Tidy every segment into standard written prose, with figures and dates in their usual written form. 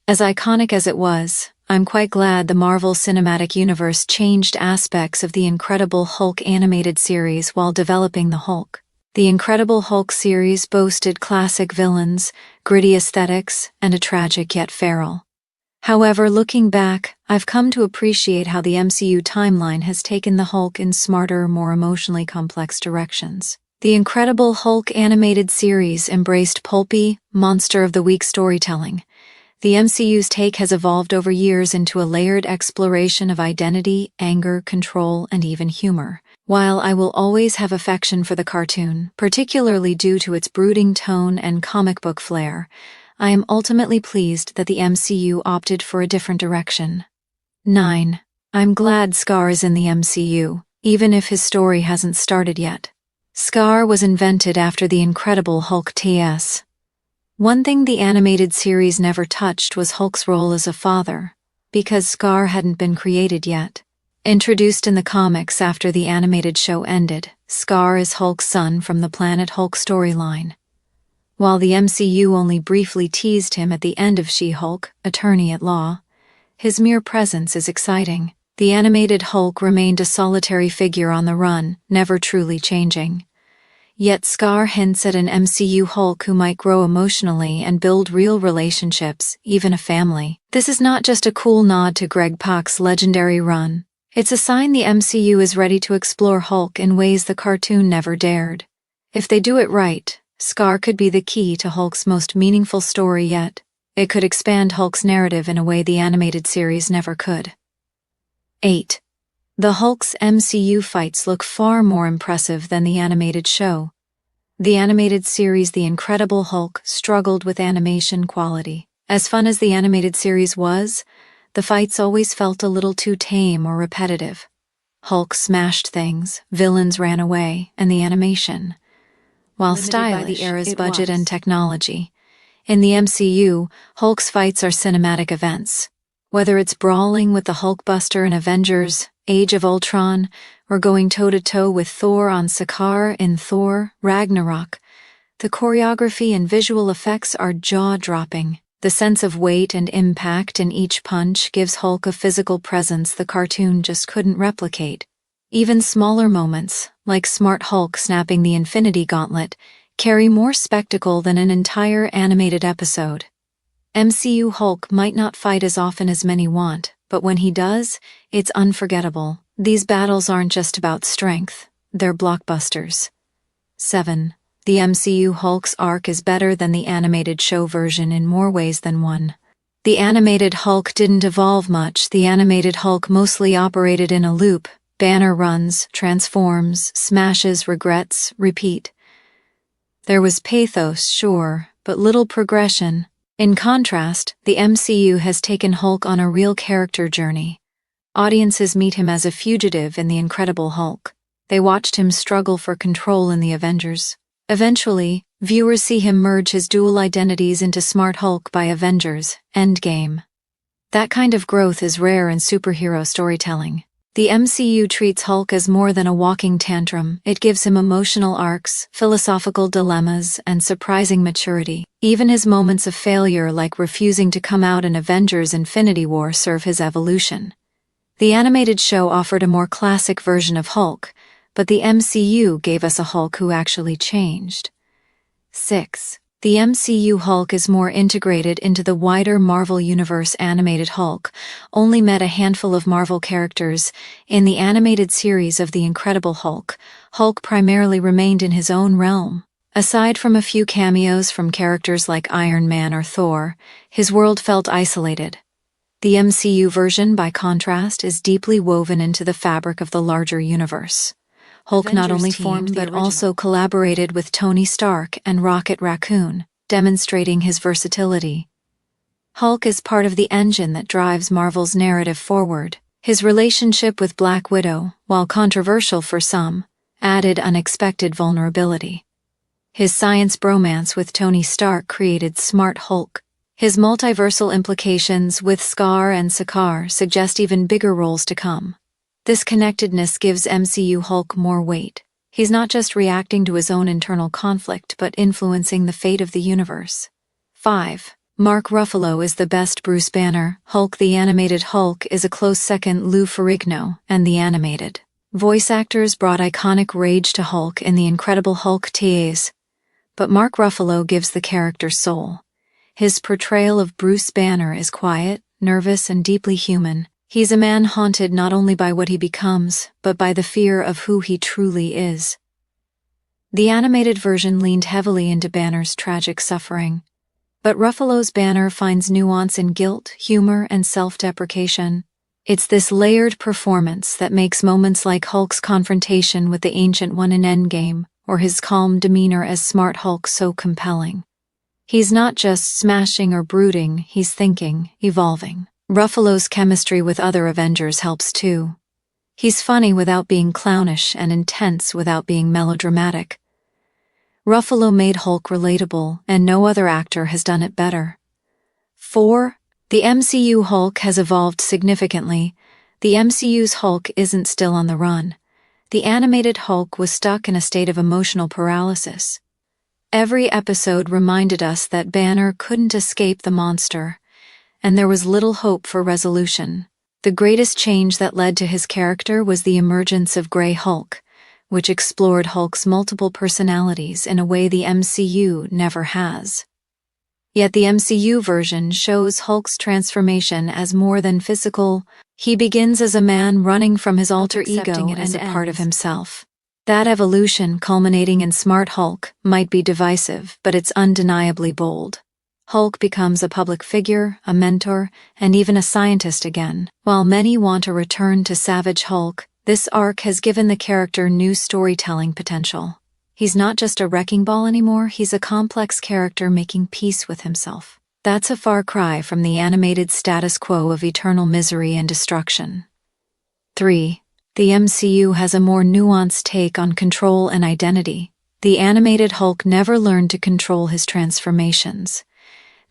As iconic as it was, I'm quite glad the Marvel Cinematic Universe changed aspects of the Incredible Hulk animated series while developing the Hulk. The Incredible Hulk series boasted classic villains, gritty aesthetics, and a tragic yet feral. However, looking back, I've come to appreciate how the MCU timeline has taken the Hulk in smarter, more emotionally complex directions. The Incredible Hulk animated series embraced pulpy, monster-of-the-week storytelling. The MCU's take has evolved over years into a layered exploration of identity, anger, control, and even humor. While I will always have affection for the cartoon, particularly due to its brooding tone and comic book flair, I am ultimately pleased that the MCU opted for a different direction. 9. I'm glad Scar is in the MCU, even if his story hasn't started yet. Scar was invented after the Incredible Hulk TS. One thing the animated series never touched was Hulk's role as a father, because Scar hadn't been created yet. Introduced in the comics after the animated show ended, Scar is Hulk's son from the Planet Hulk storyline. While the MCU only briefly teased him at the end of She-Hulk, Attorney at Law, his mere presence is exciting. The animated Hulk remained a solitary figure on the run, never truly changing. Yet Scar hints at an MCU Hulk who might grow emotionally and build real relationships, even a family. This is not just a cool nod to Greg Pak's legendary run. It's a sign the MCU is ready to explore Hulk in ways the cartoon never dared. If they do it right, Scar could be the key to Hulk's most meaningful story yet. It could expand Hulk's narrative in a way the animated series never could. 8. The Hulk's MCU fights look far more impressive than the animated show. The animated series The Incredible Hulk struggled with animation quality. As fun as the animated series was, the fights always felt a little too tame or repetitive. Hulk smashed things, villains ran away, and the animation, while stylish, by the era's budget and technology. In the MCU, Hulk's fights are cinematic events. Whether it's brawling with the Hulkbuster in Avengers, Age of Ultron, or going toe-to-toe with Thor on Sakaar in Thor, Ragnarok, the choreography and visual effects are jaw-dropping. The sense of weight and impact in each punch gives Hulk a physical presence the cartoon just couldn't replicate. Even smaller moments, like Smart Hulk snapping the Infinity Gauntlet, carry more spectacle than an entire animated episode. MCU Hulk might not fight as often as many want, but when he does, it's unforgettable. These battles aren't just about strength, they're blockbusters. 7. The MCU Hulk's arc is better than the animated show version in more ways than one. The animated Hulk didn't evolve much. The animated Hulk mostly operated in a loop. Banner runs, transforms, smashes, regrets, repeat. There was pathos, sure, but little progression. In contrast, the MCU has taken Hulk on a real character journey. Audiences meet him as a fugitive in The Incredible Hulk. They watched him struggle for control in the Avengers. Eventually, viewers see him merge his dual identities into Smart Hulk by Avengers Endgame. That kind of growth is rare in superhero storytelling. The MCU treats Hulk as more than a walking tantrum. It gives him emotional arcs, philosophical dilemmas, and surprising maturity. Even his moments of failure, like refusing to come out in Avengers Infinity War, serve his evolution. The animated show offered a more classic version of Hulk, but the MCU gave us a Hulk who actually changed. 6. The MCU Hulk is more integrated into the wider Marvel Universe. Animated Hulk only met a handful of Marvel characters. In the animated series of The Incredible Hulk, Hulk primarily remained in his own realm. Aside from a few cameos from characters like Iron Man or Thor, his world felt isolated. The MCU version, by contrast, is deeply woven into the fabric of the larger universe. Hulk not only formed but also collaborated with Tony Stark and Rocket Raccoon, demonstrating his versatility. Hulk is part of the engine that drives Marvel's narrative forward. His relationship with Black Widow, while controversial for some, added unexpected vulnerability. His science bromance with Tony Stark created Smart Hulk. His multiversal implications with Scar and Sakaar suggest even bigger roles to come. This connectedness gives MCU Hulk more weight. He's not just reacting to his own internal conflict but influencing the fate of the universe. 5. Mark Ruffalo is the best Bruce Banner. Hulk the Animated Hulk is a close second. Lou Ferrigno and the animated voice actors brought iconic rage to Hulk in The Incredible Hulk TAs, but Mark Ruffalo gives the character soul. His portrayal of Bruce Banner is quiet, nervous, and deeply human. He's a man haunted not only by what he becomes, but by the fear of who he truly is. The animated version leaned heavily into Banner's tragic suffering, but Ruffalo's Banner finds nuance in guilt, humor, and self-deprecation. It's this layered performance that makes moments like Hulk's confrontation with the Ancient One in Endgame, or his calm demeanor as Smart Hulk, so compelling. He's not just smashing or brooding, he's thinking, evolving. Ruffalo's chemistry with other Avengers helps too. He's funny without being clownish and intense without being melodramatic. Ruffalo made Hulk relatable, and no other actor has done it better. 4. The MCU Hulk has evolved significantly. The MCU's Hulk isn't still on the run. The animated Hulk was stuck in a state of emotional paralysis. Every episode reminded us that Banner couldn't escape the monster, and there was little hope for resolution. The greatest change that led to his character was the emergence of Grey Hulk, which explored Hulk's multiple personalities in a way the MCU never has. Yet the MCU version shows Hulk's transformation as more than physical. He begins as a man running from his alter ego and as a part of himself. That evolution, culminating in Smart Hulk, might be divisive, but it's undeniably bold. Hulk becomes a public figure, a mentor, and even a scientist again. While many want a return to Savage Hulk, this arc has given the character new storytelling potential. He's not just a wrecking ball anymore, he's a complex character making peace with himself. That's a far cry from the animated status quo of eternal misery and destruction. 3. The MCU has a more nuanced take on control and identity. The animated Hulk never learned to control his transformations.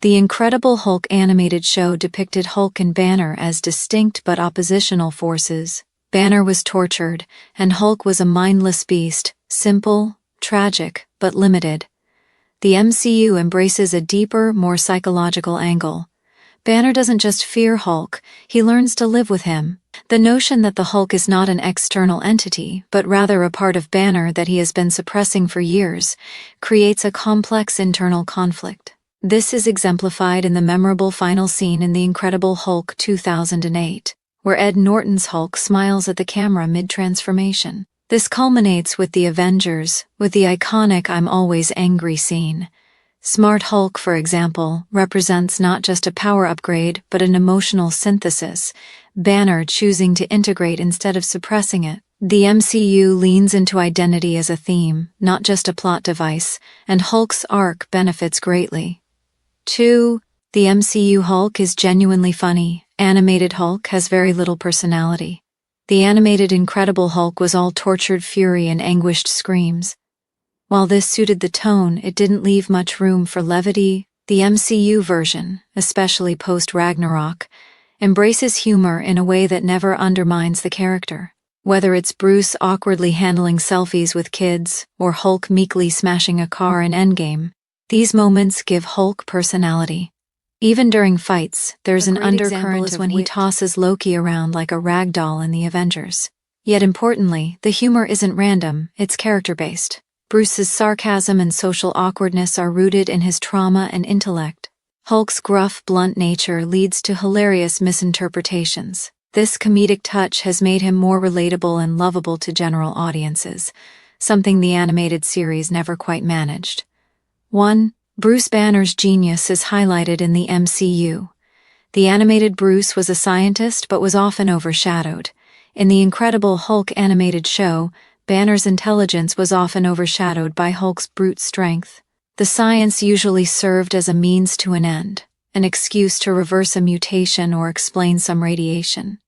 The Incredible Hulk animated show depicted Hulk and Banner as distinct but oppositional forces. Banner was tortured, and Hulk was a mindless beast, simple, tragic, but limited. The MCU embraces a deeper, more psychological angle. Banner doesn't just fear Hulk, he learns to live with him. The notion that the Hulk is not an external entity, but rather a part of Banner that he has been suppressing for years, creates a complex internal conflict. This is exemplified in the memorable final scene in The Incredible Hulk 2008, where Ed Norton's Hulk smiles at the camera mid-transformation. This culminates with the Avengers, with the iconic "I'm always angry" scene. Smart Hulk, for example, represents not just a power upgrade but an emotional synthesis, Banner choosing to integrate instead of suppressing it. The MCU leans into identity as a theme, not just a plot device, and Hulk's arc benefits greatly. 2. The MCU Hulk is genuinely funny. Animated Hulk has very little personality. The animated Incredible Hulk was all tortured fury and anguished screams. While this suited the tone, it didn't leave much room for levity. The MCU version, especially post-Ragnarok, embraces humor in a way that never undermines the character. Whether it's Bruce awkwardly handling selfies with kids, or Hulk meekly smashing a car in Endgame, these moments give Hulk personality. Even during fights, there's an undercurrent when he tosses Loki around like a rag doll in the Avengers. Yet importantly, the humor isn't random, it's character-based. Bruce's sarcasm and social awkwardness are rooted in his trauma and intellect. Hulk's gruff, blunt nature leads to hilarious misinterpretations. This comedic touch has made him more relatable and lovable to general audiences, something the animated series never quite managed. 1. Bruce Banner's genius is highlighted in the MCU. The animated Bruce was a scientist but was often overshadowed. In the Incredible Hulk animated show, Banner's intelligence was often overshadowed by Hulk's brute strength. The science usually served as a means to an end, an excuse to reverse a mutation or explain some radiation.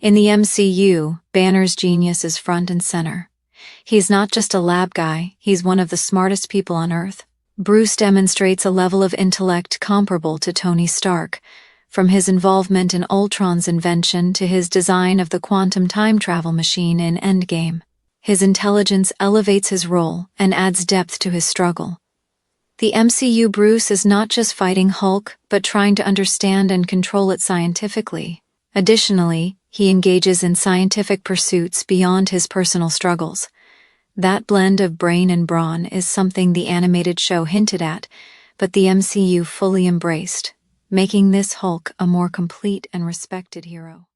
In the MCU, Banner's genius is front and center. He's not just a lab guy, he's one of the smartest people on Earth. Bruce demonstrates a level of intellect comparable to Tony Stark, from his involvement in Ultron's invention to his design of the quantum time travel machine in Endgame. His intelligence elevates his role and adds depth to his struggle. The MCU Bruce is not just fighting Hulk, but trying to understand and control it scientifically. Additionally, he engages in scientific pursuits beyond his personal struggles. That blend of brain and brawn is something the animated show hinted at, but the MCU fully embraced, making this Hulk a more complete and respected hero.